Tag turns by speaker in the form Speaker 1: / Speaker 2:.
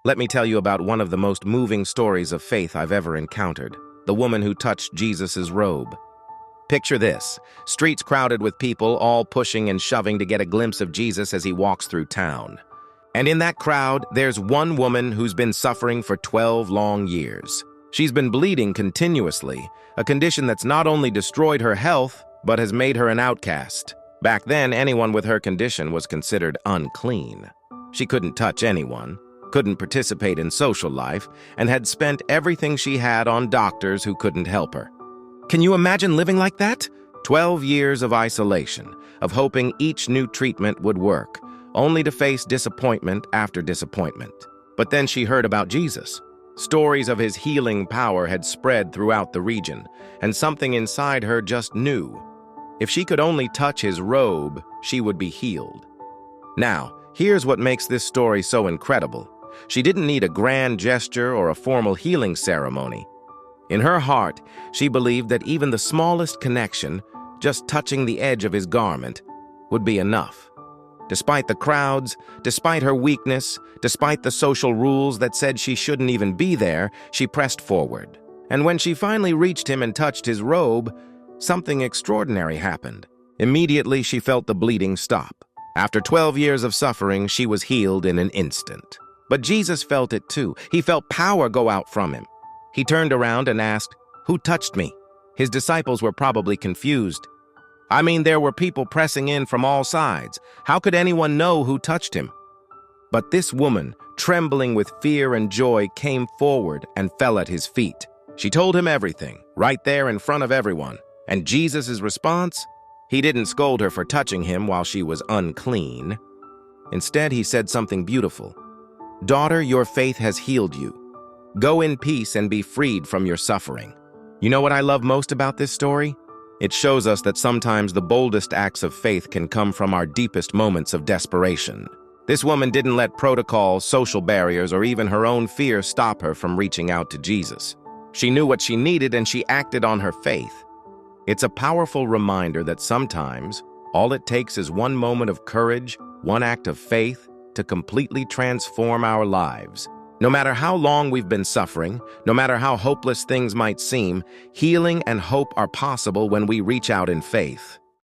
Speaker 1: Let me tell you about one of the most moving stories of faith I've ever encountered, the woman who touched Jesus' robe. Picture this, streets crowded with people all pushing and shoving to get a glimpse of Jesus as he walks through town. And in that crowd, there's one woman who's been suffering for 12 long years. She's been bleeding continuously, a condition that's not only destroyed her health, but has made her an outcast. Back then, anyone with her condition was considered unclean. She couldn't touch anyone, couldn't participate in social life, and had spent everything she had on doctors who couldn't help her. Can you imagine living like that? 12 years of isolation, of hoping each new treatment would work, only to face disappointment after disappointment. But then she heard about Jesus. Stories of his healing power had spread throughout the region, and something inside her just knew. If she could only touch his robe, she would be healed. Now, here's what makes this story so incredible. She didn't need a grand gesture or a formal healing ceremony. In her heart, she believed that even the smallest connection, just touching the edge of his garment, would be enough. Despite the crowds, despite her weakness, despite the social rules that said she shouldn't even be there, she pressed forward. And when she finally reached him and touched his robe, something extraordinary happened. Immediately, she felt the bleeding stop. After 12 years of suffering, she was healed in an instant. But Jesus felt it too. He felt power go out from him. He turned around and asked, "Who touched me?" His disciples were probably confused. I mean, there were people pressing in from all sides. How could anyone know who touched him? But this woman, trembling with fear and joy, came forward and fell at his feet. She told him everything, right there in front of everyone. And Jesus' response? He didn't scold her for touching him while she was unclean. Instead, he said something beautiful. "Daughter, your faith has healed you. Go in peace and be freed from your suffering." You know what I love most about this story? It shows us that sometimes the boldest acts of faith can come from our deepest moments of desperation. This woman didn't let protocol, social barriers, or even her own fear stop her from reaching out to Jesus. She knew what she needed and she acted on her faith. It's a powerful reminder that sometimes all it takes is one moment of courage, one act of faith, to completely transform our lives. No matter how long we've been suffering, no matter how hopeless things might seem, healing and hope are possible when we reach out in faith.